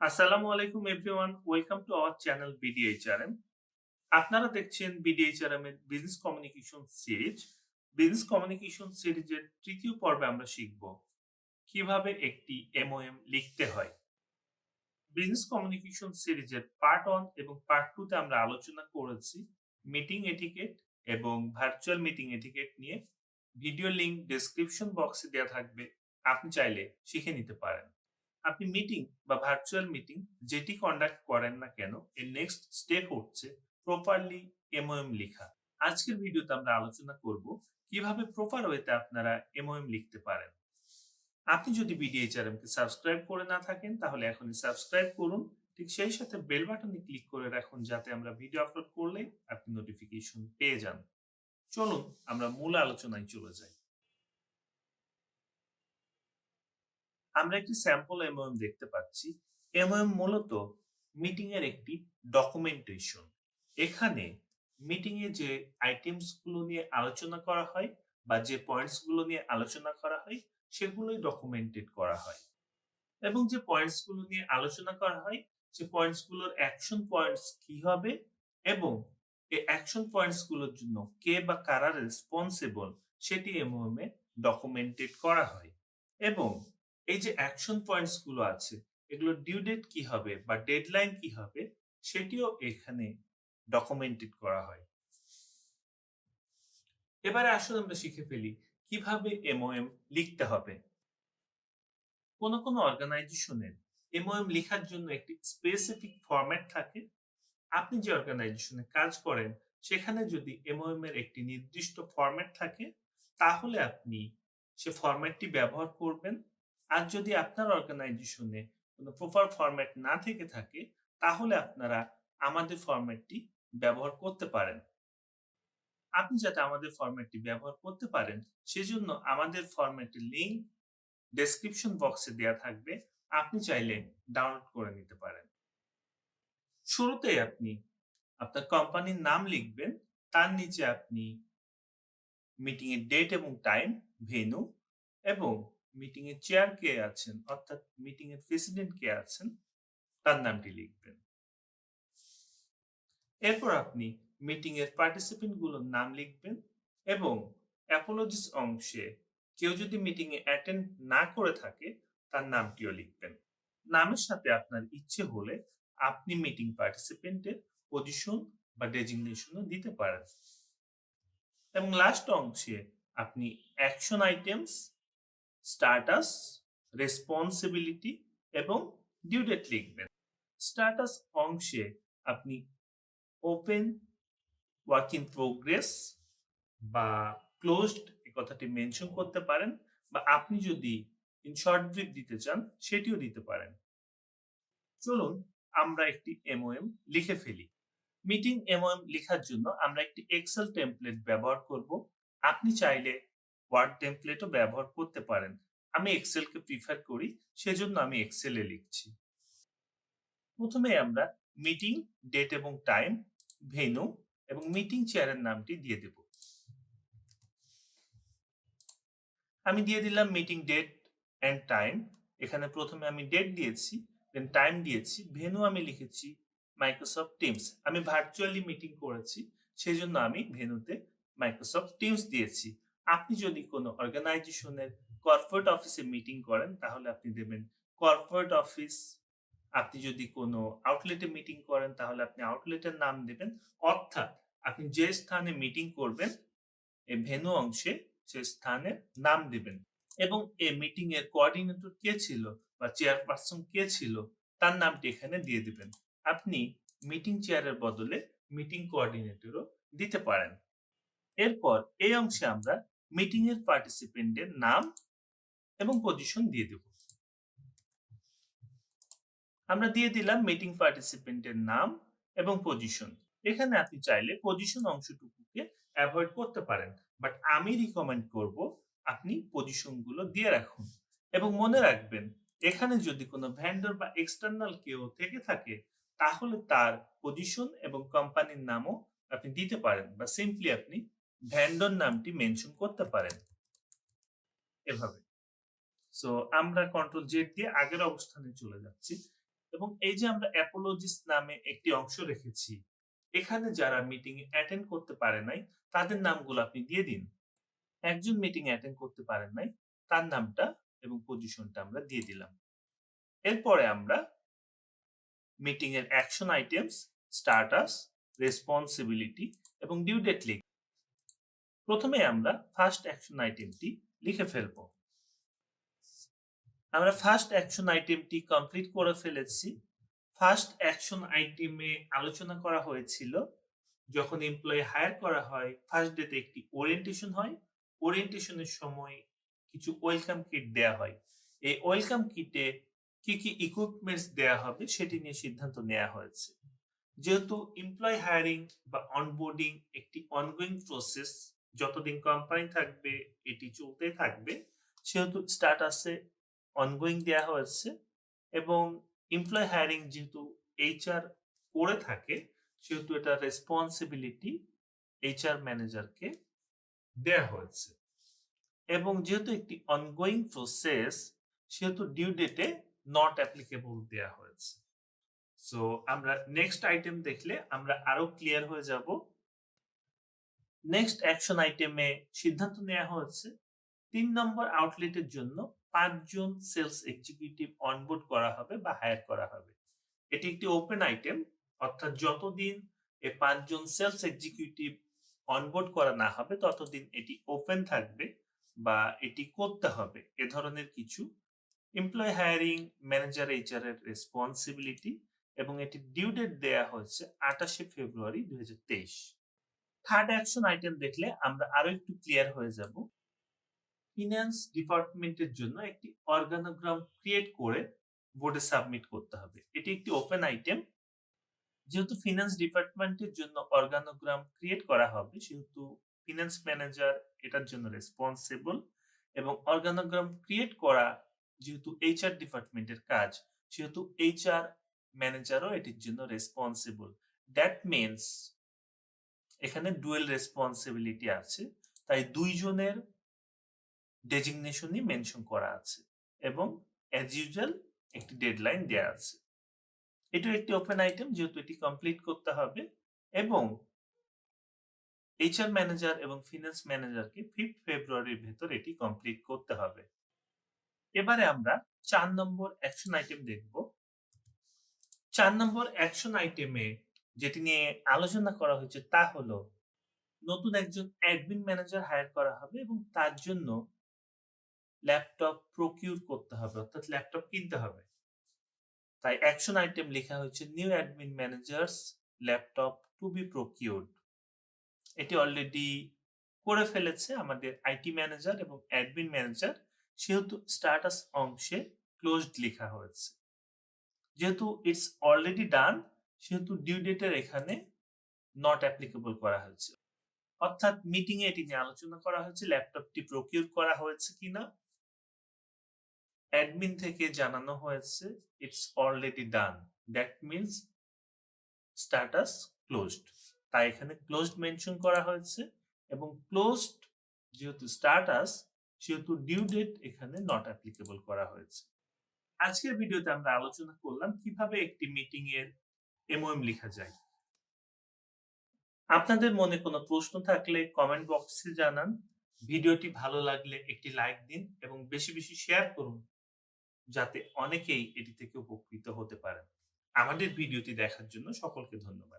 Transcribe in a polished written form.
আসসালামু আলাইকুম everyone, welcome to our channel BDHRM. আপনারা দেখছেন বিডিএইচআরএম এর business communication series. Business communication সিরিজের তৃতীয় পর্বে আমরা শিখব কিভাবে একটি এমওএম লিখতে হয়। বিজনেস কমিউনিকেশন সিরিজের পার্ট 1 এবং পার্ট 2 তে আমরা আলোচনা করেছি মিটিং এটিকেট এবং ভার্চুয়াল মিটিং এটিকেট নিয়ে। ভিডিও লিংক ডেসক্রিপশন বক্সে দেওয়া থাকবে, আপনি চাইলে শিখে নিতে পারেন। আপনি মিটিং বা ভার্চুয়াল মিটিং যেটি কন্ডাক্ট করেন না কেন, এর নেক্সট স্টেপ হচ্ছে প্রপারলি এমওএম লেখা। আজকের ভিডিওতে আমরা আলোচনা করব কিভাবে প্রপার ওয়েতে আপনারা এমওএম লিখতে পারেন। আপনি যদি বিডিএইচআরএম কে সাবস্ক্রাইব করে না থাকেন তাহলে এখনই সাবস্ক্রাইব করুন। ঠিক সেই সাথে বেল বাটনে ক্লিক করে রাখুন যাতে আমরা ভিডিও আপলোড করলে আপনি নোটিফিকেশন পেয়ে যান। চলুন আমরা মূল আলোচনায় চলে যাই। আমরা একটি স্যাম্পল এমওএম দেখতে পাচ্ছি। এমওএম মূলত মিটিং এর একটি ডকুমেন্টেশন। এখানে মিটিং এ যে আইটেমস গুলো নিয়ে আলোচনা করা হয় বা যে পয়েন্টস গুলো নিয়ে আলোচনা করা হয় সেগুলোই ডকুমেন্টেড করা হয়। এবং যে পয়েন্টস গুলো নিয়ে আলোচনা করা হয় সে পয়েন্টস গুলোর অ্যাকশন পয়েন্টস কি হবে এবং এই অ্যাকশন পয়েন্টস গুলোর জন্য কে বা কারা রেসপন্সিবল সেটি এমওএম এ ডকুমেন্টেড করা হয়। এবং এই যে অ্যাকশন পয়েন্টস গুলো আছে এগুলোর ডিউ ডেট কি হবে বা ডেডলাইন কি হবে সেটিও এখানে ডকুমেন্টেড করা হয়। এবারে আসলে আমরা শিখে ফেলি কিভাবে এমওএম লিখতে হবে। কোনো অর্গানাইজেশনের এমওএম লেখার জন্য একটি স্পেসিফিক ফরম্যাট থাকে। আপনি যে অর্গানাইজেশনে কাজ করেন সেখানে যদি এমওএম এর একটি নির্দিষ্ট ফরম্যাট থাকে তাহলে আপনি সে ফরম্যাটটি ব্যবহার করবেন। আর যদি আপনার অর্গানাইজেশনে কোনো প্রপার ফরম্যাট না থেকে থাকে তাহলে আপনারা আমাদের ফরম্যাটটি ব্যবহার করতে পারেন। আপনি যাতে আমাদের ফরম্যাটটি ব্যবহার করতে পারেন সেজন্য আমাদের ফরম্যাটের লিংক ডেসক্রিপশন বক্সে দেয়া থাকবে, আপনি চাইলে ডাউনলোড করে নিতে পারেন। শুরুতেই আপনি আপনার কোম্পানির নাম লিখবেন, তার নিচে আপনি মিটিং এর ডেট এবং টাইম, ভেন্যু এবং মিটিং এর চেয়ার কে আছেন অর্থাৎ মিটিং এর প্রেসিডেন্ট কে আছেন তার নামটি লিখবেন। এরপর আপনি মিটিং এর পার্টিসিপেন্ট গুলোর নাম লিখবেন এবং অ্যাপোলজিস অংশে কেউ যদি মিটিং এ অ্যাটেন্ড না করে থাকে তার নামটিও লিখবেন। নামের সাথে আপনার ইচ্ছে হলে আপনি মিটিং পার্টিসিপেন্টের পজিশন বা ডেজিগনেশনও দিতে পারেন। এবং লাস্ট অংশে আপনি অ্যাকশন আইটেমস, স্ট্যাটাস, রেসপন্সিবিলিটি এবং ডিউ ডেট লিখবেন। স্ট্যাটাস অংশে আপনি ওপেন, ওয়ার্ক ইন প্রোগ্রেস বা ক্লোজড এই কথাটি মেনশন করতে পারেন বা আপনি যদি ইন শর্ট ব্রিফ দিতে চান সেটিও দিতে পারেন। চলুন আমরা একটি এমওএম লিখে ফেলি। মিটিং এমওএম লেখার জন্য আমরা একটি এক্সেল টেমপ্লেট ব্যবহার করব। আপনি চাইলে ওয়ার্ড টেমপ্লেটও ব্যবহার করতে পারেন। আমি এক্সেলকে প্রিফার করি, সেজন্য আমি এক্সেলে লিখছি। প্রথমে আমরা মিটিং ডেট এবং টাইম, ভেন্যু এবং মিটিং চেয়ারের নামটি দিয়ে দেব। আমি দিয়ে দিলাম মিটিং ডেট এন্ড টাইম। এখানে প্রথমে আমি ডেট দিয়েছি, দেন টাইম দিয়েছি, ভেন্যু আমি লিখেছি মাইক্রোসফট টিমস। আমি ভার্চুয়ালি মিটিং করেছি সেজন্য আমি ভেন্যুতে মাইক্রোসফট টিমস দিয়েছি। আপনি যদি কোনো অর্গানাইজেশনের কর্পোরেট অফিসে মিটিং করেন তাহলে আপনি দেবেন কর্পোরেট অফিস। আপনি যদি কোনো আউটলেটে মিটিং করেন তাহলে আপনি আউটলেটের নাম দেবেন। অর্থাৎ আপনি যে স্থানে মিটিং করবেন এই ভেন্যু অংশে সে স্থানের নাম দিবেন এবং এই মিটিং এর কোঅর্ডিনেটর কে ছিল বা চেয়ারপারসন কে ছিল তার নামটি এখানে দিয়ে দিবেন। আপনি মিটিং চেয়ারের বদলে মিটিং কোঅর্ডিনেটরও দিতে পারেন। এরপর এই অংশে আমরা মিটিং এর পার্টিসিপেন্টের নাম এবং পজিশন দিয়ে দেব। আমরা দিয়ে দিলাম মিটিং পার্টিসিপেন্টের নাম এবং পজিশন। এখানে আপনি চাইলে পজিশন অংশটুকুকে এভয়েড করতে পারেন, বাট আমি রিকমেন্ড করব আপনি পজিশন গুলো দিয়ে রাখুন। এবং মনে রাখবেন এখানে যদি কোনো ভেন্ডর বা এক্সটার্নাল কেউ থেকে থাকে তাহলে তার পজিশন এবং কোম্পানির নামও আপনি দিতে পারেন বা সিম্পলি আপনি ভেন্ডর নামটি মেনশন করতে পারেন এভাবে। সো আমরা কন্ট্রোল জেড দিয়ে আগের অবস্থানে চলে যাচ্ছি এবং এই যে আমরা অ্যাপোলজিস নামে একটি অংশ রেখেছি, এখানে যারা মিটিং এ অ্যাটেন্ড করতে পারে নাই তাদের নামগুলো আপনি দিয়ে দিন। একজন মিটিং এ অ্যাটেন্ড করতে পারেন নাই, তার নামটা এবং পজিশনটা আমরা দিয়ে দিলাম। এরপরে আমরা মিটিং এর অ্যাকশন আইটেমস, স্ট্যাটাস, রেসপন্সিবিলিটি এবং ডিউ ডেট লিখব। প্রথমে আমরা ফার্স্ট অ্যাকশন আইটেমটি লিখে ফেলব। আমরা ফার্স্ট অ্যাকশন আইটেমটি কমপ্লিট করে ফেলেছি। ফার্স্ট অ্যাকশন আইটেমে আলোচনা করা হয়েছিল যখন এমপ্লয়ি হায়ার করা হয়, ফার্স্ট ডেতে একটি ওরিয়েন্টেশন হয়। ওরিয়েন্টেশনের সময় কিছু ওয়েলকাম কিট দেয়া হয়। এই ওয়েলকাম কিটে কি ইকুইপমেন্টস দেয়া হবে সেটি নিয়ে সিদ্ধান্ত নেয়া হয়েছে। যেহেতু এমপ্লয়ি হায়ারিং বা অনবোর্ডিং একটি অনগোয়িং প্রসেস, যতদিন কোম্পানি থাকবে এটি চলতেই থাকবে, সেহেতু স্ট্যাটাসে অনগোয়িং দেয়া হয়েছে এবং এমপ্লয়ি হায়ারিং যেহেতু এইচআর করে থাকে, সেহেতু এটা রেসপন্সিবিলিটি এইচআর ম্যানেজারকে দেয়া হয়েছে। এবং যেহেতু একটি অনগোয়িং প্রসেস, সেহেতু ডিউ ডেটে নট অ্যাপ্লিকেবল দেয়া হয়েছে। সো আমরা নেক্সট আইটেম দেখলে আমরা আরো ক্লিয়ার হয়ে যাব। নেক্সট অ্যাকশন আইটেমে সিদ্ধান্ত নেওয়া হয়েছে ৩ নম্বর আউটলেটের জন্য ৫ জন সেলস এক্সিকিউটিভ অনবোর্ড করা হবে বা হায়ার করা হবে। এটি একটি ওপেন আইটেম, অর্থাৎ যতদিন এই ৫ জন সেলস এক্সিকিউটিভ অনবোর্ড করা না হবে ততদিন এটি ওপেন থাকবে বা এটি করতে হবে। এ ধরনের কিছু এমপ্লয়ি হায়ারিং ম্যানেজার এইচআর এর রেসপন্সিবিলিটি এবং এটি ডিউ ডেট দেয়া হয়েছে ২৮শে ফেব্রুয়ারি ২০২৩। থার্ড অ্যাকশন আইটেম দেখলে আমরা আরো একটু ক্লিয়ার হয়ে যাব। ফিন্যান্স ডিপার্টমেন্টের জন্য একটি অর্গানোগ্রাম ক্রিয়েট করে বোর্ডে সাবমিট করতে হবে। এটি একটি ওপেন আইটেম। যেহেতু ফিন্যান্স ডিপার্টমেন্টের জন্য অর্গানোগ্রাম ক্রিয়েট করা হবে, সেহেতু ফিন্যান্স ম্যানেজার এটার জন্য রেসপন্সিবল এবং অর্গানোগ্রাম ক্রিয়েট করা যেহেতু এইচআর ডিপার্টমেন্টের কাজ, সেহেতু এইচআর ম্যানেজারও এটির জন্য রেসপন্সিবল। দ্যাট মিনস এখানে ডুয়েল রেসপন্সিবিলিটি আছে, তাই ২ জনের ডেজিগনেশনই মেনশন করা আছে এবং অ্যাজ ইউজুয়াল একটি ডেডলাইন দেয়া আছে। এটিও একটি ওপেন আইটেম, যেহেতু এটি কমপ্লিট করতে হবে এবং এইচআর ম্যানেজার এবং ফিন্যান্স ম্যানেজারকে 5 ফেব্রুয়ারির ভেতর এটি কমপ্লিট করতে হবে। এবারে আমরা ৪ নম্বর অ্যাকশন আইটেম দেখব। ৪ নম্বর অ্যাকশন আইটেমে যেটি নিয়ে আলোচনা করা হয়েছে তা হলো নতুন একজন অ্যাডমিন ম্যানেজার হায়ার করা হবে এবং তার জন্য ল্যাপটপ প্রকিউর করতে হবে, অর্থাৎ ল্যাপটপ কিনতে হবে। তাই অ্যাকশন আইটেম লেখা হয়েছে new admin managers laptop to be procured. এটি অলরেডি করে ফেলেছে আমাদের আইটি ম্যানেজার এবং অ্যাডমিন ম্যানেজার, সেহেতু স্ট্যাটাস অংশে ক্লোজড লেখা হয়েছে। যেহেতু ইটস অলরেডি ডান, সেহেতু ডিউ ডেটের এখানে নট অ্যাপ্লিকেবল করা হয়েছে। অর্থাৎ মিটিং এ এটি নিয়ে আলোচনা করা হয়েছে ল্যাপটপটি প্রকিউর করা হয়েছে কিনা। অ্যাডমিন থেকে জানানো হয়েছে it's already done. That means status closed. তাই এখানে ক্লোজড মেনশন করা হয়েছে এবং ক্লোজড যেহেতু স্ট্যাটাস, সেহেতু ডিউ ডেট এখানে নট অ্যাপ্লিকেবল করা হয়েছে। আজকের ভিডিওতে আমরা আলোচনা করলাম কিভাবে একটি মিটিং এর এমওএম লেখা যায়। আপনাদের মনে কোনো প্রশ্ন থাকলে কমেন্ট বক্সে জানান। ভিডিওটি ভালো লাগলে একটি লাইক দিন এবং বেশি বেশি শেয়ার করুন, যাতে অনেকেই এটি থেকে উপকৃত হতে পারেন। আমাদের ভিডিওটি দেখার জন্য সকলকে ধন্যবাদ।